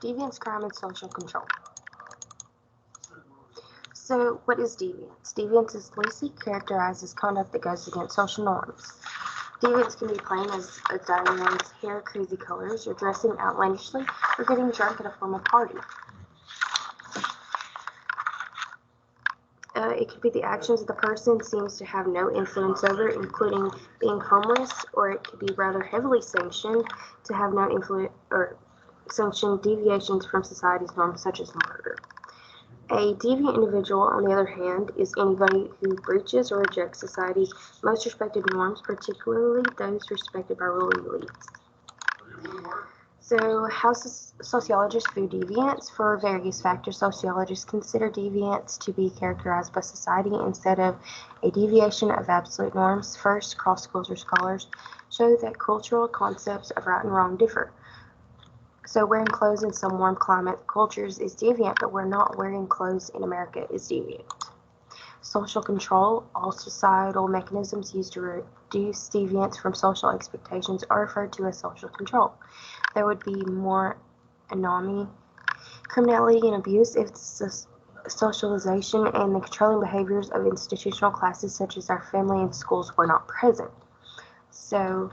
Deviance, crime, and social control. So, what is deviance? Deviance is loosely characterized as conduct that goes against social norms. Deviance can be plain as dyeing one's hair crazy colors, or dressing outlandishly, or getting drunk at a formal party. It could be the actions the person seems to have no influence over, including being homeless, or it could be rather heavily sanctioned to have no influence or sanctioned deviations from society's norms, such as murder. A deviant individual, on the other hand, is anybody who breaches or rejects society's most respected norms, particularly those respected by ruling elites. So, how sociologists view deviance? For various factors, sociologists consider deviance to be characterized by society instead of a deviation of absolute norms. First, cross-culture scholars show that cultural concepts of right and wrong differ. So wearing clothes in some warm climate cultures is deviant, but not wearing clothes in America is deviant. Social control, all societal mechanisms used to reduce deviance from social expectations are referred to as social control. There would be more anomie, criminality, and abuse if the socialization and the controlling behaviors of institutional classes such as our family and schools were not present. So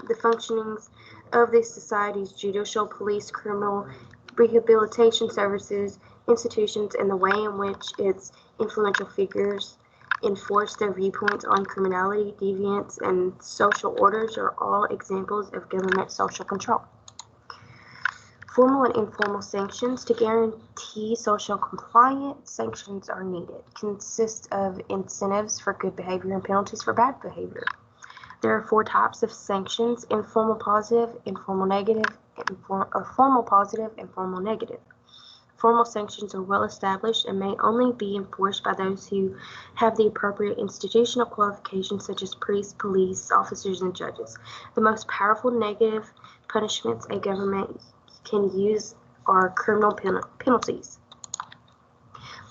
the functionings of the society's judicial, police, criminal, rehabilitation services, institutions, and the way in which its influential figures enforce their viewpoints on criminality, deviance, and social orders are all examples of government social control. Formal and informal sanctions to guarantee social compliance. Sanctions are needed. Consist of incentives for good behavior and penalties for bad behavior. There are 4 types of sanctions: informal positive, informal negative, formal positive, and formal negative. Formal sanctions are well established and may only be enforced by those who have the appropriate institutional qualifications, such as priests, police officers, and judges. The most powerful negative punishments a government can use are criminal penalties.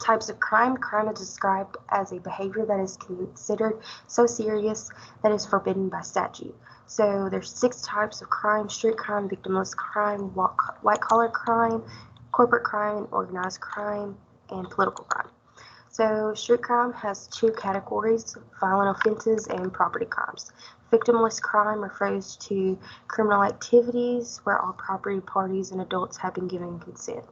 Types of crime. Crime is described as a behavior that is considered so serious that is forbidden by statute. So there's 6 types of crime: street crime, victimless crime, white-collar crime, corporate crime, and organized crime, and political crime. So street crime has 2 categories: violent offenses and property crimes. Victimless crime refers to criminal activities where all property parties and adults have been given consent.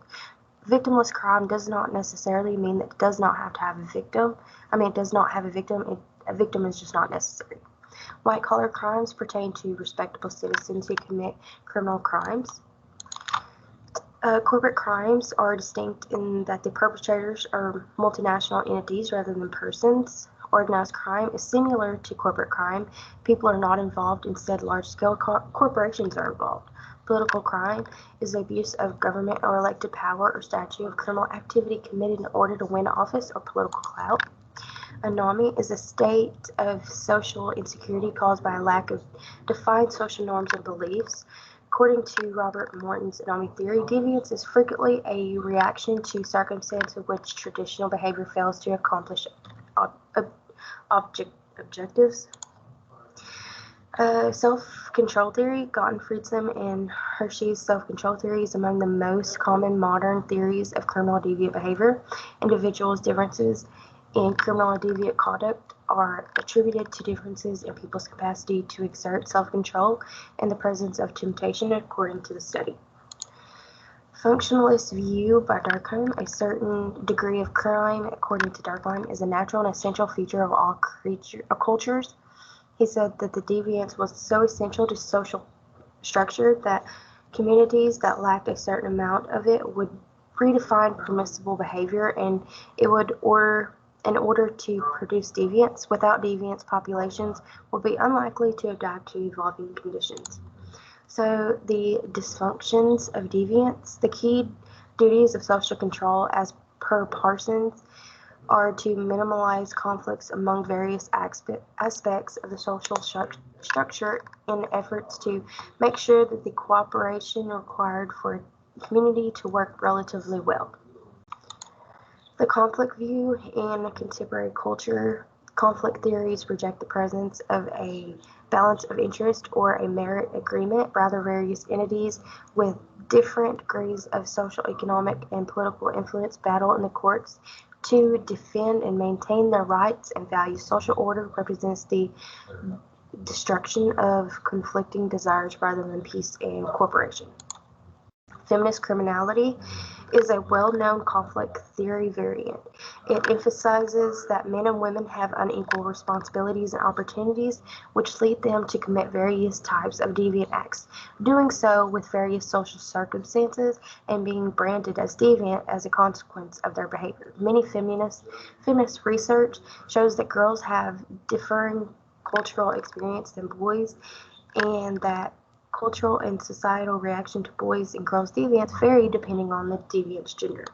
Victimless crime does not necessarily mean that it does not have to have a victim. It does not have a victim. A victim is just not necessary. White-collar crimes pertain to respectable citizens who commit criminal crimes. Corporate crimes are distinct in that the perpetrators are multinational entities rather than persons. Organized crime is similar to corporate crime. People are not involved. Instead, large-scale corporations are involved. Political crime is the abuse of government or elected power or statute of criminal activity committed in order to win office or political clout. Anomie is a state of social insecurity caused by a lack of defined social norms and beliefs. According to Robert Morton's anomie theory, deviance is frequently a reaction to circumstance in which traditional behavior fails to accomplish objectives. Self-control theory. Gottfriedson and Hershey's self-control theory is among the most common modern theories of criminal deviant behavior. Individuals' differences in criminal and deviant conduct are attributed to differences in people's capacity to exert self-control in the presence of temptation, according to the study. Functionalist view by Durkheim. A certain degree of crime, according to Durkheim, is a natural and essential feature of all cultures. He said that the deviance was so essential to social structure that communities that lacked a certain amount of it would redefine permissible behavior, and it would in order to produce deviance. Without deviance, populations would be unlikely to adapt to evolving conditions. So the dysfunctions of deviance. The key duties of social control, as per Parsons, are to minimize conflicts among various aspects of the social structure in efforts to make sure that the cooperation required for a community to work relatively well. The conflict view in contemporary Conflict theories reject the presence of a balance of interest or a merit agreement. Rather, various entities with different degrees of social, economic, and political influence battle in the courts to defend and maintain their rights and values. Social order represents the destruction of conflicting desires rather than peace and cooperation. Feminist criminality is a well-known conflict theory variant. It emphasizes that men and women have unequal responsibilities and opportunities, which lead them to commit various types of deviant acts, doing so with various social circumstances and being branded as deviant as a consequence of their behavior. Many feminist research shows that girls have differing cultural experience than boys, and that cultural and societal reaction to boys' and girls' deviance vary depending on the deviant's gender.